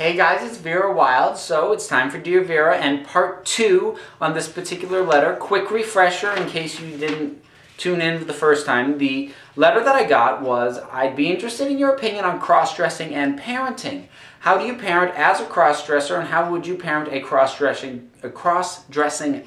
Hey guys, it's Vera Wild, so it's time for Dear Vera and part 2 on this particular letter. Quick refresher in case you didn't tune in the first time. The letter that I got was, I'd be interested in your opinion on cross-dressing and parenting. How do you parent as a cross-dresser, and how would you parent a cross-dressing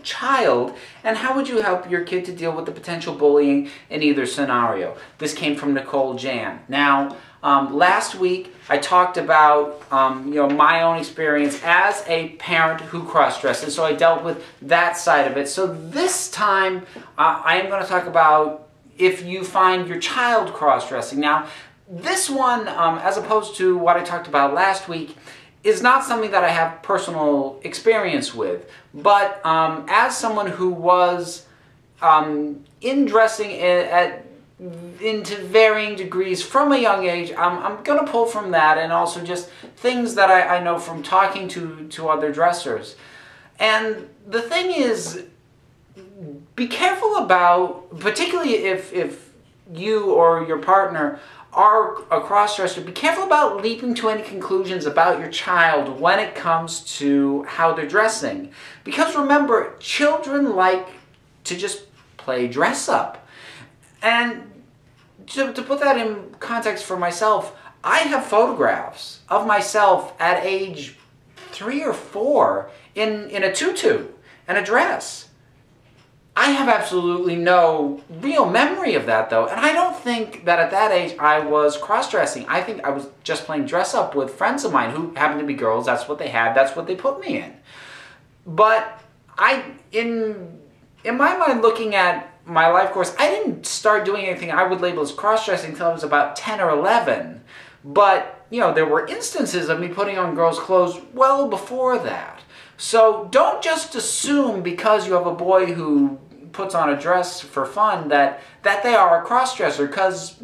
child, and how would you help your kid to deal with the potential bullying in either scenario? This came from Nicole Jan. Now, last week I talked about my own experience as a parent who cross-dresses, so I dealt with that side of it. So this time I am going to talk about if you find your child cross-dressing. Now, this one, as opposed to what I talked about last week, is not something that I have personal experience with. But as someone who was in dressing into varying degrees from a young age, I'm going to pull from that, and also just things that I know from talking to other dressers. And the thing is, be careful about, particularly if you or your partner are a cross-dresser, be careful about leaping to any conclusions about your child when it comes to how they're dressing. Because remember, children like to just play dress-up. And to put that in context for myself, I have photographs of myself at age 3 or 4 in a tutu and a dress. I have absolutely no real memory of that, though, and I don't think that at that age I was cross-dressing. I think I was just playing dress-up with friends of mine who happened to be girls. That's what they had. That's what they put me in. But in my mind, looking at my life course, I didn't start doing anything I would label as cross-dressing until I was about 10 or 11. But, there were instances of me putting on girls' clothes well before that. So don't just assume because you have a boy who puts on a dress for fun that they are a cross-dresser, because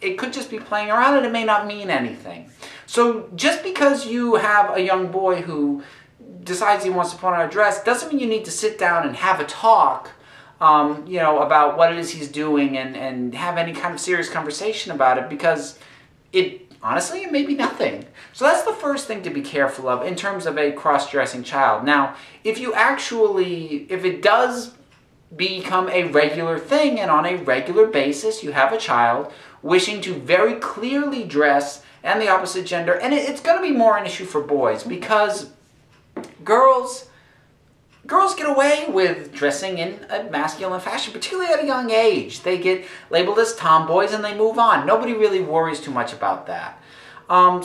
it could just be playing around and it may not mean anything. So just because you have a young boy who decides he wants to put on a dress doesn't mean you need to sit down and have a talk about what it is he's doing and have any kind of serious conversation about it, because honestly, it may be nothing. So that's the first thing to be careful of in terms of a cross-dressing child. Now, if it does become a regular thing and on a regular basis you have a child wishing to very clearly dress and the opposite gender, and it's going to be more an issue for boys, because girls get away with dressing in a masculine fashion, particularly at a young age. They get labeled as tomboys and they move on. Nobody really worries too much about that.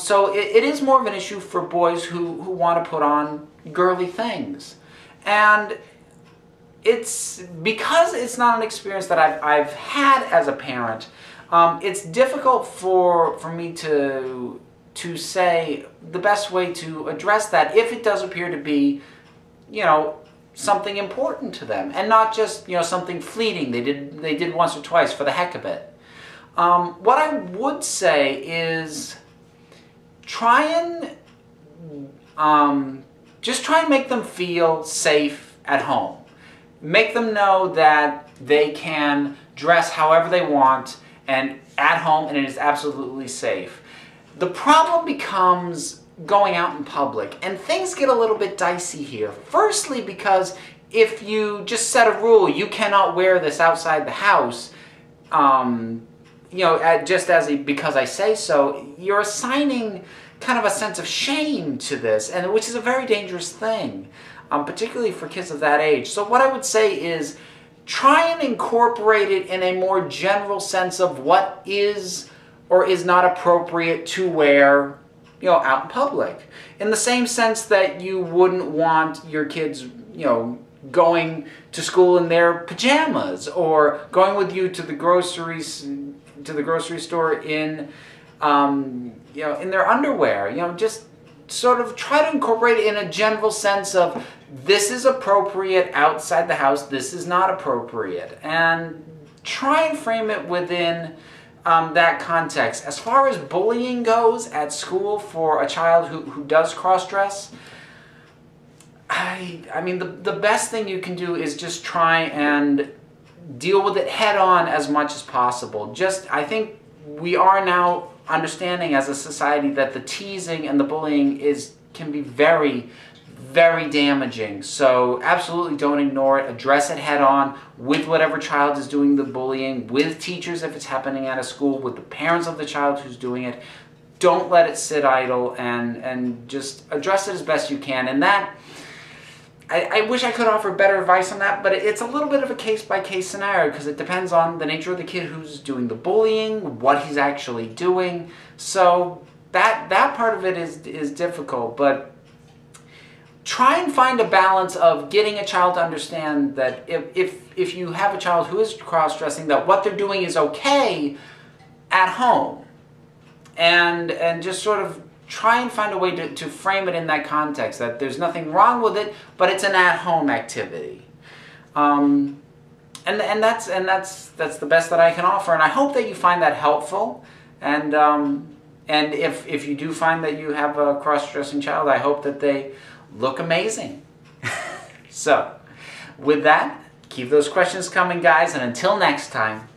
So it is more of an issue for boys who want to put on girly things. And it's because it's not an experience that I've had as a parent, it's difficult for me to say the best way to address that if it does appear to be, something important to them, and not just something fleeting they did once or twice for the heck of it. What I would say is try and make them feel safe at home. Make them know that they can dress however they want and at home, and it is absolutely safe. The problem becomes going out in public, and things get a little bit dicey here. Firstly, because if you just set a rule, you cannot wear this outside the house, because I say so, you're assigning kind of a sense of shame to this, and which is a very dangerous thing, particularly for kids of that age. So what I would say is try and incorporate it in a more general sense of what is or is not appropriate to wear out in public. In the same sense that you wouldn't want your kids, going to school in their pajamas, or going with you to the grocery store in their underwear. Just sort of try to incorporate it in a general sense of this is appropriate outside the house, this is not appropriate, and try and frame it within that context. As far as bullying goes at school for a child who does cross-dress, I mean, the best thing you can do is just try and deal with it head on as much as possible. I think we are now understanding as a society that the teasing and the bullying can be very, very damaging. So absolutely don't ignore it. Address it head on with whatever child is doing the bullying, with teachers if it's happening at a school, with the parents of the child who's doing it. Don't let it sit idle, and just address it as best you can. And that, I wish I could offer better advice on that, but it's a little bit of a case-by-case scenario because it depends on the nature of the kid who's doing the bullying, what he's actually doing. So that part of it is difficult, but try and find a balance of getting a child to understand that if you have a child who is cross-dressing, that what they're doing is okay at home, and just sort of try and find a way to frame it in that context, that there's nothing wrong with it, but it's an at-home activity. And that's the best that I can offer, and I hope that you find that helpful. And if you do find that you have a cross-dressing child, I hope that they look amazing. So, with that, keep those questions coming, guys, and until next time,